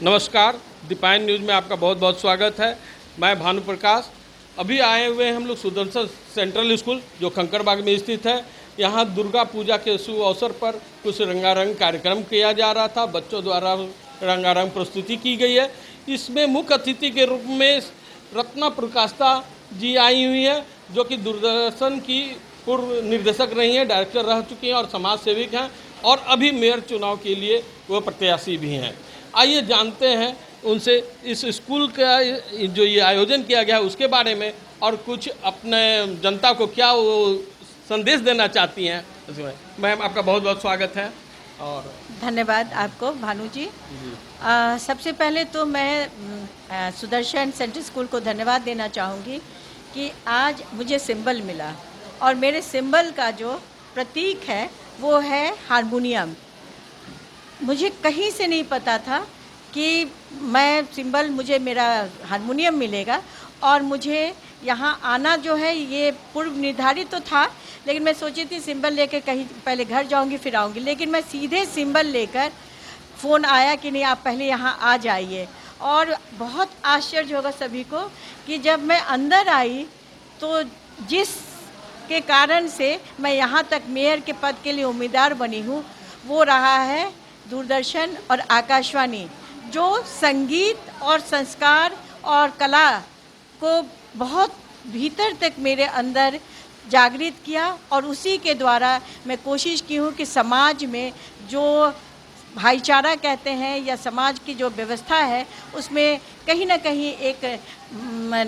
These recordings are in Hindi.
नमस्कार, दीपायन न्यूज़ में आपका बहुत बहुत स्वागत है। मैं भानु प्रकाश। अभी आए हुए हैं हम लोग सुदर्शन सेंट्रल स्कूल जो कंकड़बाग में स्थित है। यहाँ दुर्गा पूजा के शुभ अवसर पर कुछ रंगारंग कार्यक्रम किया जा रहा था। बच्चों द्वारा रंगारंग प्रस्तुति की गई है। इसमें मुख्य अतिथि के रूप में रत्ना प्रकाशता जी आई हुई है, जो कि दूरदर्शन की पूर्व निर्देशक रही हैं, डायरेक्टर रह चुकी हैं और समाज सेविक हैं, और अभी मेयर चुनाव के लिए वो प्रत्याशी भी हैं। आइए जानते हैं उनसे इस स्कूल का जो ये आयोजन किया गया है उसके बारे में, और कुछ अपने जनता को क्या वो संदेश देना चाहती हैं इसमें। मैम, आपका बहुत बहुत स्वागत है। और धन्यवाद आपको भानु जी। सबसे पहले तो मैं सुदर्शन सेंट्रल स्कूल को धन्यवाद देना चाहूँगी कि आज मुझे सिंबल मिला, और मेरे सिंबल का जो प्रतीक है वो है हारमोनियम। मुझे कहीं से नहीं पता था कि मुझे मेरा हारमोनियम मिलेगा, और मुझे यहाँ आना जो है ये पूर्व निर्धारित तो था, लेकिन मैं सोची थी सिंबल लेकर कहीं पहले घर जाऊँगी फिर आऊँगी, लेकिन मैं सीधे सिंबल लेकर फ़ोन आया कि नहीं आप पहले यहाँ आ जाइए। और बहुत आश्चर्य होगा सभी को कि जब मैं अंदर आई तो जिस के कारण से मैं यहाँ तक मेयर के पद के लिए उम्मीदवार बनी हूँ वो रहा है दूरदर्शन और आकाशवाणी, जो संगीत और संस्कार और कला को बहुत भीतर तक मेरे अंदर जागृत किया, और उसी के द्वारा मैं कोशिश की हूँ कि समाज में जो भाईचारा कहते हैं या समाज की जो व्यवस्था है उसमें कहीं ना कहीं एक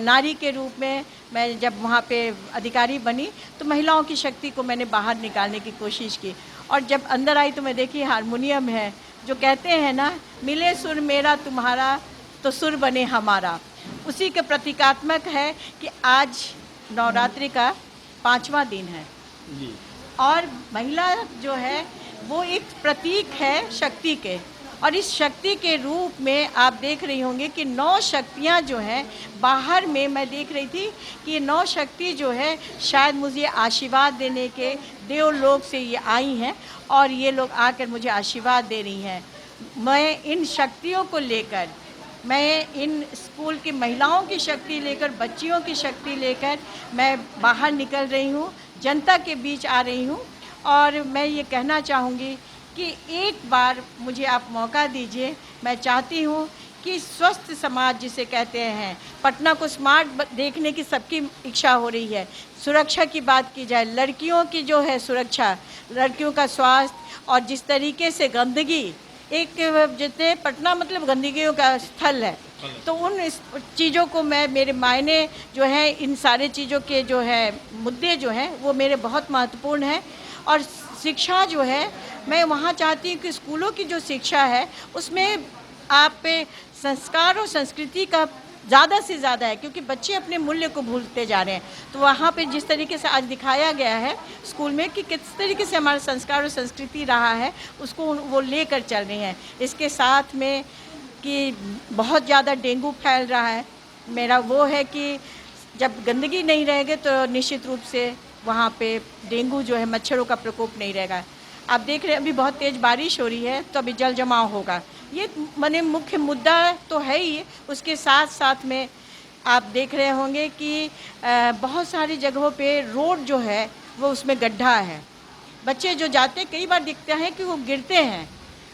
नारी के रूप में मैं जब वहाँ पे अधिकारी बनी तो महिलाओं की शक्ति को मैंने बाहर निकालने की कोशिश की। और जब अंदर आई तो मैं देखी हारमोनियम है, जो कहते हैं ना, मिले सुर मेरा तुम्हारा तो सुर बने हमारा, उसी के प्रतीकात्मक है कि आज नवरात्रि का 5वां दिन है जी। और महिला जो है वो एक प्रतीक है शक्ति के, और इस शक्ति के रूप में आप देख रही होंगे कि 9 शक्तियाँ जो हैं बाहर में, मैं देख रही थी कि ये 9 शक्ति जो है शायद मुझे आशीर्वाद देने के देवलोक से ये आई हैं, और ये लोग आकर मुझे आशीर्वाद दे रही हैं। मैं इन शक्तियों को लेकर, मैं इन स्कूल की महिलाओं की शक्ति लेकर, बच्चियों की शक्ति लेकर मैं बाहर निकल रही हूँ, जनता के बीच आ रही हूँ। और मैं ये कहना चाहूँगी कि एक बार मुझे आप मौका दीजिए। मैं चाहती हूँ कि स्वस्थ समाज जिसे कहते हैं, पटना को स्मार्ट देखने की सबकी इच्छा हो रही है। सुरक्षा की बात की जाए, लड़कियों की जो है सुरक्षा, लड़कियों का स्वास्थ्य, और जिस तरीके से गंदगी, एक जितने पटना मतलब गंदगियों का स्थल है, तो उन चीज़ों को मैं, मेरे मायने जो है इन सारे चीज़ों के जो है मुद्दे जो हैं वो मेरे बहुत महत्वपूर्ण हैं। और शिक्षा जो है, मैं वहाँ चाहती हूँ कि स्कूलों की जो शिक्षा है उसमें आप पे संस्कार और संस्कृति का ज़्यादा से ज़्यादा है, क्योंकि बच्चे अपने मूल्य को भूलते जा रहे हैं। तो वहाँ पे जिस तरीके से आज दिखाया गया है स्कूल में कि किस तरीके से हमारा संस्कार और संस्कृति रहा है, उसको वो लेकर चल रहे हैं। इसके साथ में कि बहुत ज़्यादा डेंगू फैल रहा है, मेरा वो है कि जब गंदगी नहीं रहेगी तो निश्चित रूप से वहाँ पे डेंगू जो है, मच्छरों का प्रकोप नहीं रहेगा। आप देख रहे हैं अभी बहुत तेज़ बारिश हो रही है तो अभी जल जमाव होगा, ये माने मुख्य मुद्दा तो है ही। उसके साथ साथ में आप देख रहे होंगे कि बहुत सारी जगहों पे रोड जो है वो उसमें गड्ढा है, बच्चे जो जाते कई बार दिखते हैं कि वो गिरते हैं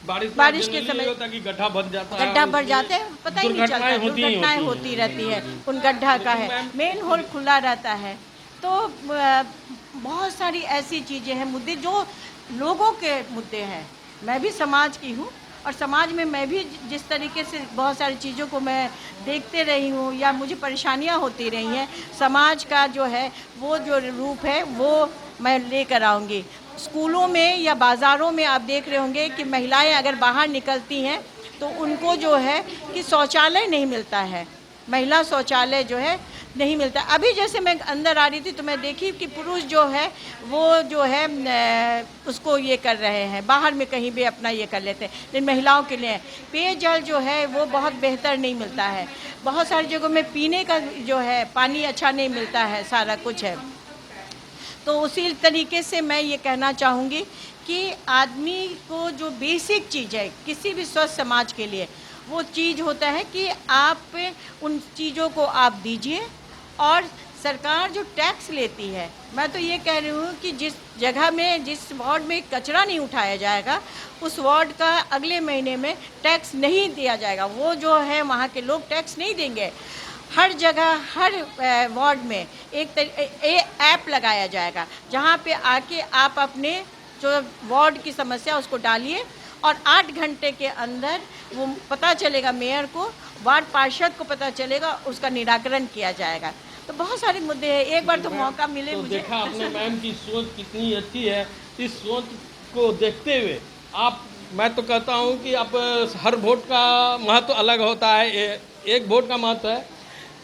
बारिश के समय, होता कि गड्ढा भर जाता है, गड्ढा भर जाते हैं, पता ही नहीं चलता, दुर्घटनाएं होती रहती है। उन गड्ढा का है, मेन होल खुला रहता है। तो बहुत सारी ऐसी चीज़ें हैं, मुद्दे जो लोगों के मुद्दे हैं। मैं भी समाज की हूँ, और समाज में मैं भी जिस तरीके से बहुत सारी चीज़ों को मैं देखते रही हूँ या मुझे परेशानियाँ होती रही हैं, समाज का जो है वो जो रूप है वो मैं लेकर आऊँगी। स्कूलों में या बाज़ारों में आप देख रहे होंगे कि महिलाएं अगर बाहर निकलती हैं तो उनको जो है कि शौचालय नहीं मिलता है, महिला शौचालय जो है नहीं मिलता। अभी जैसे मैं अंदर आ रही थी तो मैं देखी कि पुरुष जो है वो जो है उसको ये कर रहे हैं, बाहर में कहीं भी अपना ये कर लेते हैं, लेकिन महिलाओं के लिए पेयजल जो है वो बहुत बेहतर नहीं मिलता है। बहुत सारी जगहों में पीने का जो है पानी अच्छा नहीं मिलता है, सारा कुछ है। तो उसी तरीके से मैं ये कहना चाहूँगी कि आदमी को जो बेसिक चीज़ है किसी भी स्वस्थ समाज के लिए, वो चीज़ होता है कि आप उन चीज़ों को आप दीजिए। और सरकार जो टैक्स लेती है, मैं तो ये कह रही हूँ कि जिस जगह में, जिस वार्ड में कचरा नहीं उठाया जाएगा, उस वार्ड का अगले महीने में टैक्स नहीं दिया जाएगा। वो जो है वहाँ के लोग टैक्स नहीं देंगे। हर जगह, हर वार्ड में एक ऐप लगाया जाएगा, जहाँ पे आके आप अपने जो वार्ड की समस्या उसको डालिए और 8 घंटे के अंदर वो पता चलेगा मेयर को, वार्ड पार्षद को पता चलेगा, उसका निराकरण किया जाएगा। तो बहुत सारे मुद्दे हैं, एक बार तो मौका मिले तो मुझे। देखा आपने मैम की सोच कितनी अच्छी है। इस सोच को देखते हुए आप, मैं तो कहता हूँ कि आप हर वोट का महत्व अलग होता है, एक वोट का महत्व है,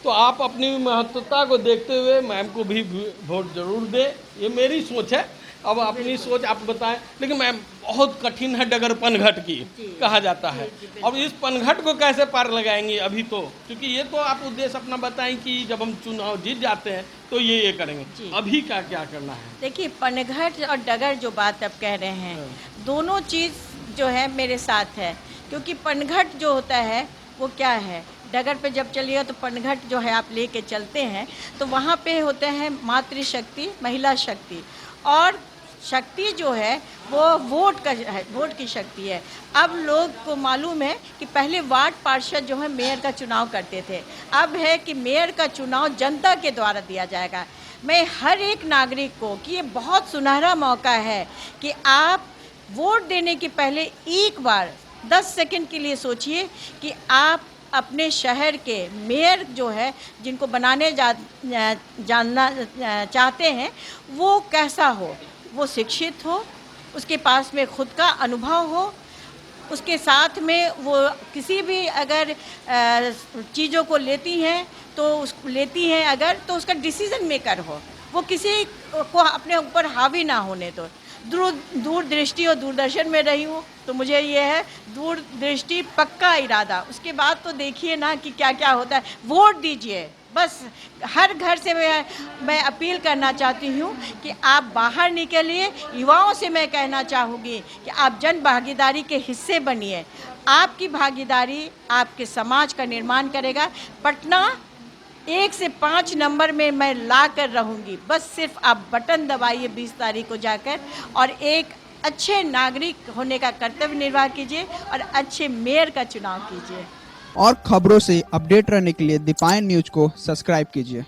तो आप अपनी महत्वता को देखते हुए मैम को भी वोट जरूर दें, ये मेरी सोच है। अब अपनी सोच आप बताएं। लेकिन मैम बहुत कठिन है डगर पनघट की कहा जाता है। अब इस पनघट को कैसे पार लगाएंगे अभी तो, क्योंकि ये तो आप उद्देश्य अपना बताएं कि जब हम चुनाव जीत जाते हैं तो ये करेंगे, अभी क्या क्या करना है? देखिए, पनघट और डगर जो बात आप कह रहे हैं, दोनों चीज़ जो है मेरे साथ है। क्योंकि पनघट जो होता है वो क्या है, डगर पे जब चलिए तो पनघट जो है आप लेके चलते हैं, तो वहाँ पे होते हैं मातृशक्ति, महिला शक्ति, और शक्ति जो है वो वोट का है, वोट की शक्ति है। अब लोग को मालूम है कि पहले वार्ड पार्षद जो है मेयर का चुनाव करते थे, अब है कि मेयर का चुनाव जनता के द्वारा दिया जाएगा। मैं हर एक नागरिक को कि ये बहुत सुनहरा मौका है कि आप वोट देने के पहले एक बार 10 सेकंड के लिए सोचिए कि आप अपने शहर के मेयर जो है, जिनको बनाने जानना चाहते हैं, वो कैसा हो, वो शिक्षित हो, उसके पास में खुद का अनुभव हो, उसके साथ में वो किसी भी अगर चीज़ों को लेती हैं अगर, तो उसका डिसीज़न मेकर हो, वो किसी को अपने ऊपर हावी ना होने दो। दूरदृष्टि और दूरदर्शन में रही हूँ, तो मुझे ये है दूरदृष्टि, पक्का इरादा। उसके बाद तो देखिए ना कि क्या क्या होता है। वोट दीजिए, बस हर घर से मैं अपील करना चाहती हूँ कि आप बाहर निकलिए। युवाओं से मैं कहना चाहूँगी कि आप जन भागीदारी के हिस्से बनिए। आपकी भागीदारी आपके समाज का निर्माण करेगा। पटना 1 से 5 नंबर में मैं ला कर रहूँगी। बस सिर्फ आप बटन दबाइए 20 तारीख को जाकर, और एक अच्छे नागरिक होने का कर्तव्य निर्वाह कीजिए और अच्छे मेयर का चुनाव कीजिए। और खबरों से अपडेट रहने के लिए दीपायन न्यूज को सब्सक्राइब कीजिए।